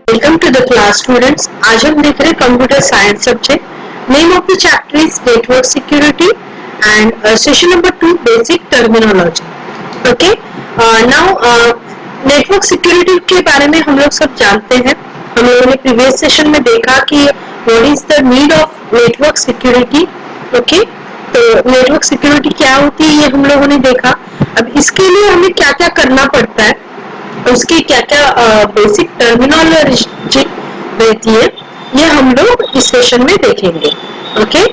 Welcome to the class students. आज हम देख रहे हैं computer science subject. Name of the chapter is network security and session number 2 basic terminology. Okay, now network security के बारे में हम लोग सब जानते हैं। हम लोगों ने प्रीवियस सेशन में देखा कि what is the need of network security. Okay, तो नेटवर्क सिक्योरिटी क्या होती है ये हम लोगों ने देखा। अब इसके लिए हमें क्या क्या करना पड़ता है, उसकी क्या क्या बेसिक टर्मिनोलॉजी रहती है, ये हम लोग इस सेशन में देखेंगे। ओके,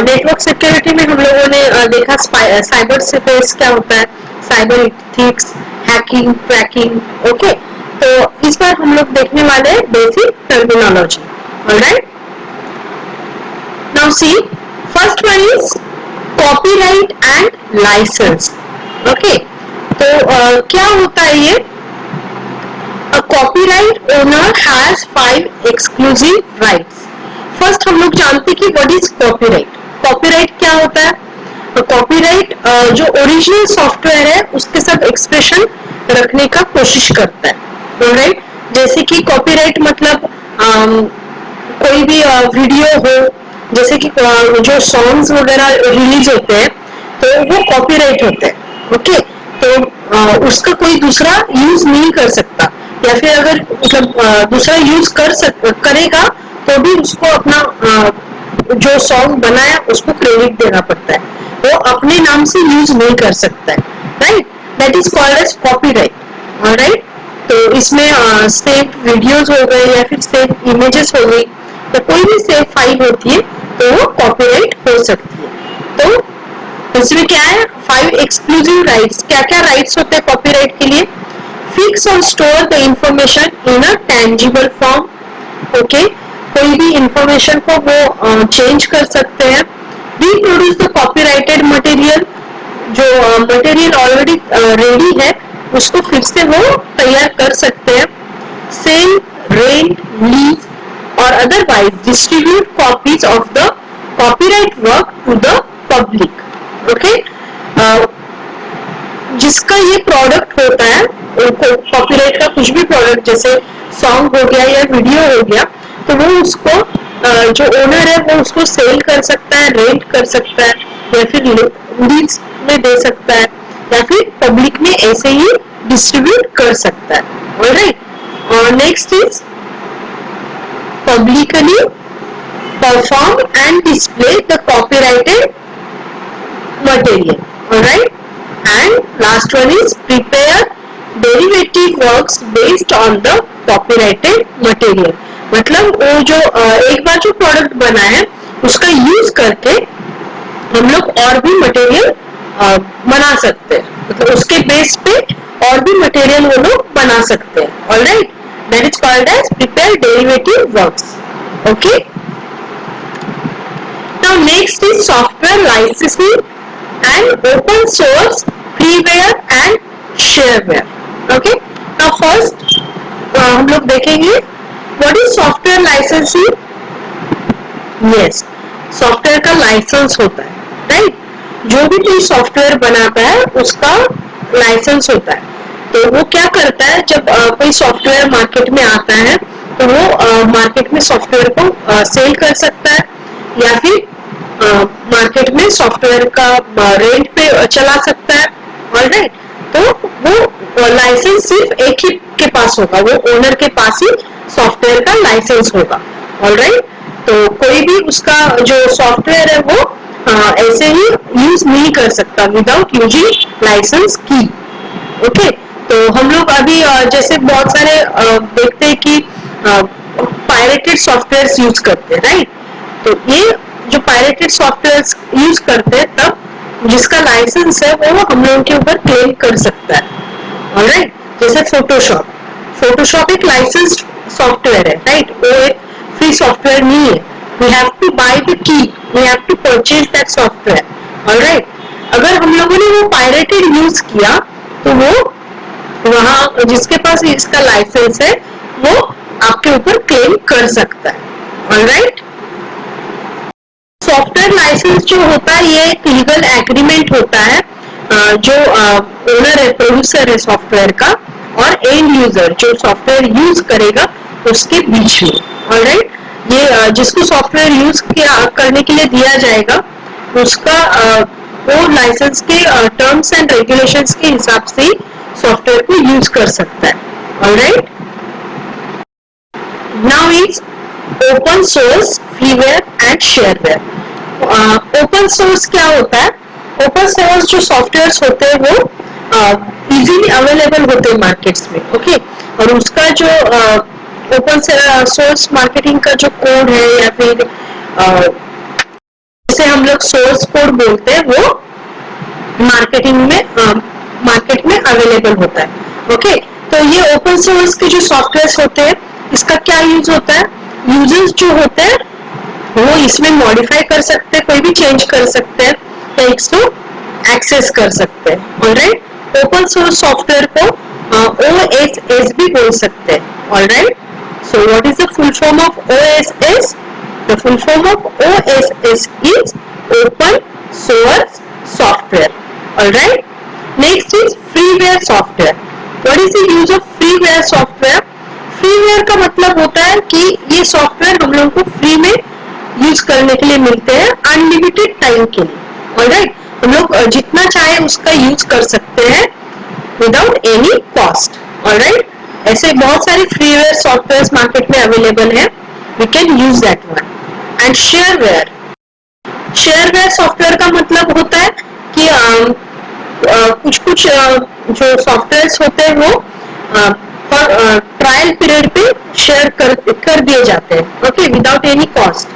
नेटवर्क सिक्योरिटी में हम लोगों ने देखा साइबर स्पेस क्या होता है, cyber ethics, hacking, cracking. Okay, तो इस बार हम लोग देखने वाले हैं basic terminology. Alright, now see first one is copyright and licence. Okay, तो क्या होता है ये? A copyright owner has 5 exclusive rights. First हम लोग जानते हैं कि what is copyright. Copyright क्या होता है? Copyright जो ओरिजिनल सॉफ्टवेयर है उसके साथ एक्सप्रेशन रखने का कोशिश करता है। Alright? जैसे कि copyright मतलब कोई भी वीडियो हो, जैसे कि जो सॉन्ग्स वगैरह रिलीज होते हैं तो वो कॉपीराइट होते हैं। ओके, तो उसका कोई दूसरा यूज नहीं कर सकता, या फिर अगर मतलब दूसरा यूज करेगा तो भी उसको अपना जो सॉन्ग बनाया उसको क्रेडिट देना पड़ता है, वो अपने नाम से यूज नहीं कर सकता है। Right, that is called as copyright. Alright, तो इसमें सेव वीडियोस हो गए या फिर सेव इमेजेस हो गई, तो कोई भी सेव फाइल होती है तो वो कॉपीराइट हो सकती है। तो इसमें क्या है, 5 एक्सक्लूसिव राइट्स। क्या क्या राइट्स होते हैं कॉपीराइट के लिए? Fix or store the information in a tangible form. Okay, कोई भी इंफॉर्मेशन को वो चेंज कर सकते हैं। Reproduce the copyrighted material, जो मटेरियल ऑलरेडी रेडी है उसको फिर से वो तैयार कर सकते हैं। Sell, rent, lease or otherwise distribute copies of the copyright work to the public. Okay, जिसका ये प्रोडक्ट होता है, कॉपीराइट का कुछ भी प्रोडक्ट जैसे सॉन्ग हो गया या वीडियो हो गया, तो वो उसको जो ओनर है वो उसको सेल कर सकता है, रेंट कर सकता है, या फिर लीज में दे सकता है, या फिर पब्लिक में ऐसे ही डिस्ट्रीब्यूट कर सकता है। ऑलराइट, और next is publicly perform and display the copyrighted material. Alright, and last one is prepare derivative works based on the copyrighted material. मतलब वो जो एक बार जो प्रोडक्ट बना है उसका यूज करके हम लोग और भी मटेरियल बना सकते हैं, मतलब उसके बेस पे और भी मटेरियल वो लोग बना सकते हैं। Alright, that is called as prepare derivative works. Okay, now next is software licensing and open source freeware and shareware. Okay, now first हम लोग देखेंगे what is software licensing. Yes, software का लाइसेंस होता है। राइट, जो भी कोई software बनाता है उसका लाइसेंस होता है। तो वो क्या करता है, जब कोई सॉफ्टवेयर मार्केट में आता है तो वो मार्केट में सॉफ्टवेयर को सेल कर सकता है, या फिर मार्केट में सॉफ्टवेयर का रेंट पे चला सकता है। ऑलराइट, तो वो लाइसेंस सिर्फ एक ही के पास होगा, वो ओनर के पास ही सॉफ्टवेयर का लाइसेंस होगा। ऑलराइट, तो कोई भी उसका जो सॉफ्टवेयर है वो ऐसे ही यूज नहीं कर सकता without using licence key. Okay, तो हम लोग अभी जैसे बहुत सारे देखते हैं कि पायरेटेड सॉफ्टवेयर यूज करते हैं। राइट, तो ये जो पायरेटेड सॉफ्टवेयर यूज करते हैं तब जिसका लाइसेंस है वो हम लोगों के ऊपर क्लेम कर सकता है। ऑलराइट, जैसे फोटोशॉप एक लाइसेंस्ड सॉफ्टवेयर है। राइट, वो एक फ्री सॉफ्टवेयर नहीं है, we have to buy the key, we have to purchase that software. Alright, अगर हम लोगों ने वो पायरेटेड यूज किया तो वो वहां जिसके पास इसका लाइसेंस है वो आपके ऊपर क्लेम कर सकता है। ऑलराइट, सॉफ्टवेयर लाइसेंस जो होता है ये एक लीगल एग्रीमेंट होता है जो ओनर है, प्रोड्यूसर है सॉफ्टवेयर का, और एंड यूजर जो सॉफ्टवेयर यूज करेगा उसके बीच में। ऑलराइट, ये जिसको सॉफ्टवेयर यूज करने के लिए दिया जाएगा उसका वो लाइसेंस के टर्म्स एंड रेगुलेशंस के हिसाब से सॉफ्टवेयर को यूज कर सकता है। Alright, now is open source, freeware and shareware. Open source क्या होता है? ओपन सोर्स जो सॉफ्टवेयर्स होते हैं वो इजीली अवेलेबल होते हैं मार्केट्स में। ओके, और उसका जो ओपन सोर्स मार्केटिंग का जो कोड है या फिर जिसे हम लोग सोर्स कोड बोलते हैं वो मार्केटिंग में मार्केट में अवेलेबल होता है। ओके, तो ये ओपन सोर्स के जो सॉफ्टवेयर्स होते हैं इसका क्या यूज होता है? यूजर्स जो होते हैं वो इसमें मॉडिफाई कर सकते हैं, कोई भी चेंज कर सकते हैं या इसको एक्सेस कर सकते हैं। ऑलराइट, ओपन सोर्स सॉफ्टवेयर को OSS भी बोल सकते हैं। Alright, so what is the full form of OSS? The full form of OSS is Open Source Software. Alright. Next is freeware software. What is the use of freeware software? Freeware का मतलब होता है कि ये software हम लोगों को free में यूज करने के लिए मिलते हैं अनलिमिटेड टाइम के लिए। ऑलराइट, हम लोग जितना चाहे उसका यूज कर सकते हैं विदाउट एनी कॉस्ट। ऑलराइट, ऐसे बहुत सारे फ्रीवेयर सॉफ्टवेयर मार्केट में अवेलेबल है, we can use that one. And shareware, shareware software का मतलब होता है कि कुछ जो सॉफ्टवेयर होते हैं वो और ट्रायल पीरियड पे शेयर कर दिए जाते हैं। Okay, without any cost.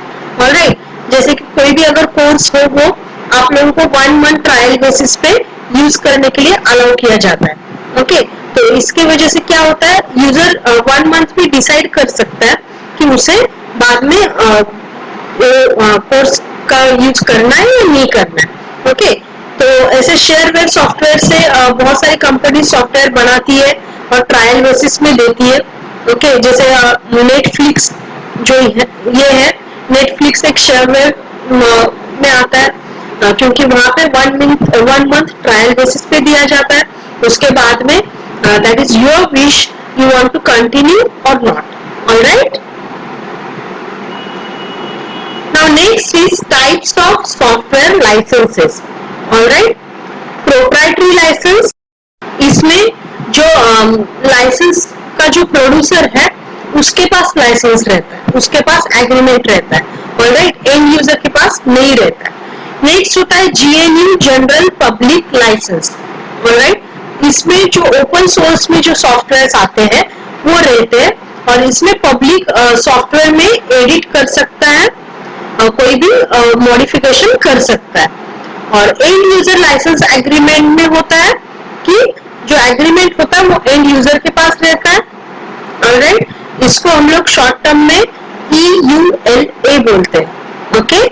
Alright, जैसे कि कोई भी अगर कोर्स हो वो आप लोगों को 1 मंथ ट्रायल बेसिस पे यूज करने के लिए अलाउ किया जाता है। ओके, तो इसकी वजह से क्या होता है, यूजर 1 मंथ में डिसाइड कर सकता है कि उसे बाद में कोर्स का यूज करना है या नहीं करना है। ओके, तो ऐसे शेयरवेयर सॉफ्टवेयर से बहुत सारी कंपनी सॉफ्टवेयर बनाती है और ट्रायल बेसिस में देती है। ओके, जैसे नेटफ्लिक्स जो ये है, नेटफ्लिक्स एक शेयरवेयर में आता है क्योंकि वहां पे 1 मंथ ट्रायल बेसिस पे दिया जाता है। उसके बाद में that is your wish, you want to continue और not. Alright, now next is types of software licenses. Alright, proprietary license, इसमें जो लाइसेंस का जो प्रोड्यूसर है उसके पास लाइसेंस रहता है, उसके पास एग्रीमेंट रहता है। ऑलराइट, एंड यूजर के पास नहीं रहता है। नेक्स्ट होता है GNU general public licence. Alright, इसमें जो ओपन सोर्स में जो सॉफ्टवेयर आते हैं वो रहते हैं और इसमें पब्लिक सॉफ्टवेयर में एडिट कर सकता है, कोई भी मॉडिफिकेशन कर सकता है। और एंड यूजर लाइसेंस एग्रीमेंट में होता है कि जो एग्रीमेंट होता है वो एंड यूजर के पास रहता है। ऑलराइट, इसको हम लोग शॉर्ट टर्म में EULA बोलते हैं। Okay,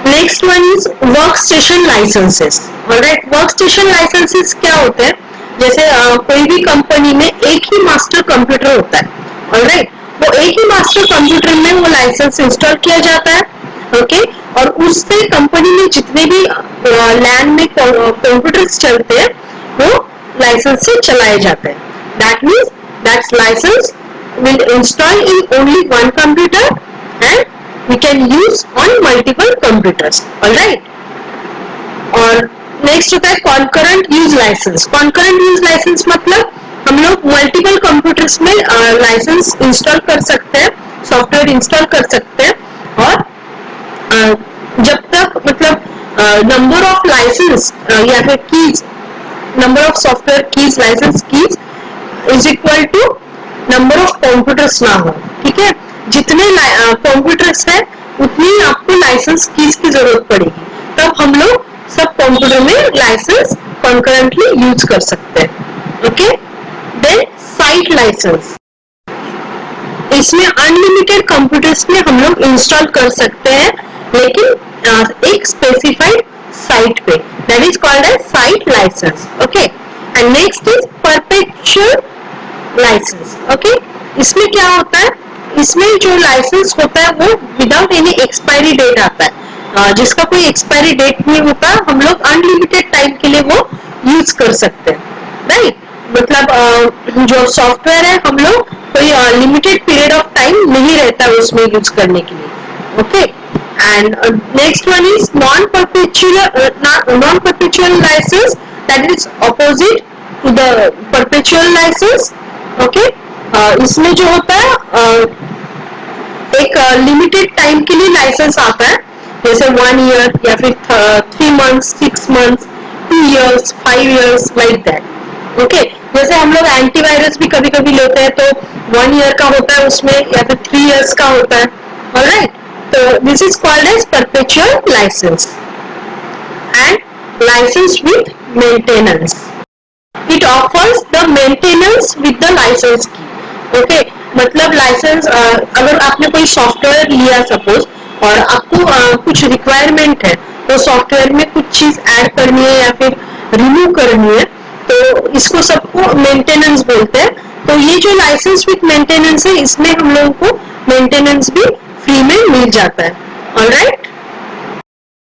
next one is workstation licences. Alright, workstation licences क्या होते हैं? जैसे कोई भी कंपनी में एक ही मास्टर कंप्यूटर होता है। ऑलराइट, वो एक ही मास्टर कंप्यूटर में वो लाइसेंस इंस्टॉल किया जाता है। ओके, और उससे कंपनी में जितने भी लैंड में कंप्यूटर्स चलते हैं वो लाइसेंस से चलाए जाते हैं। That means that licence will install in only one computer and we can use on multiple computers. Alright, और नेक्स्ट होता है concurrent use licence. Concurrent use licence मतलब हम लोग मल्टीपल कंप्यूटर्स में लाइसेंस इंस्टॉल कर सकते हैं, सॉफ्टवेयर इंस्टॉल कर सकते हैं और जब तक मतलब नंबर ऑफ लाइसेंस या फिर keys, number of software keys, licence keys is equal to number of computers ना हो। ठीक है, जितने कंप्यूटर्स है उतनी आपको लाइसेंस कीज की जरूरत पड़ेगी, तब हम लोग सब कंप्यूटर में लाइसेंस कॉन्करेंटली यूज कर सकते हैं। ओके, देन साइट लाइसेंस, इसमें अनलिमिटेड कंप्यूटर्स में हम लोग इंस्टॉल कर सकते हैं लेकिन एक स्पेसिफाइड साइट पे, that is called as site licence. Okay, and next is perpetual licence. Okay, इसमें क्या होता है, इसमें जो लाइसेंस होता है वो विदाउट एनी एक्सपायरी डेट आता है, जिसका कोई एक्सपायरी डेट नहीं होता, हम लोग अनलिमिटेड टाइम के लिए वो यूज कर सकते हैं। राइट, मतलब जो सॉफ्टवेयर है हम लोग कोई लिमिटेड पीरियड ऑफ टाइम नहीं रहता उसमें यूज करने के लिए. Okay, and next one is non perpetual licence, that is opposite to the perpetual licence. Okay, इसमें जो होता है एक लिमिटेड टाइम के लिए लाइसेंस आता है, जैसे 1 ईयर या फिर 3 months, 6 months, 2 years, 5 years, like that. Okay, जैसे हम लोग एंटीवायरस भी कभी कभी लेते हैं तो 1 ईयर का होता है उसमें या फिर 3 years का होता है. ऑलराइट, तो this is called as perpetual licence. And licence with maintenance, it offers the maintenance with the licence key. Okay, मतलब लाइसेंस अगर आपने कोई सॉफ्टवेयर लिया सपोज और आपको कुछ रिक्वायरमेंट है तो सॉफ्टवेयर में कुछ चीज ऐड करनी है या फिर रिमूव करनी है, तो इसको सबको मेंटेनेंस बोलते हैं. तो ये जो लाइसेंस विथ मेंटेनेंस है इसमें हम लोगों को मेंटेनेंस भी फ्री में मिल जाता है. Alright,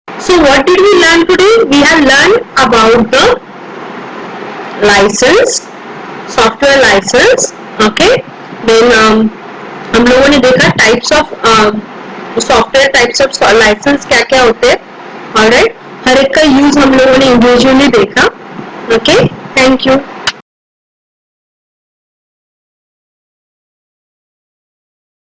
so what did we learn today? We have learn about the licence, software licence. Okay, then हम लोगों ने देखा types of software, types of licence क्या क्या होते हैं. ऑलराइट, हर एक का यूज हम लोगों ने इंडिविजुअली देखा. Okay, thank you.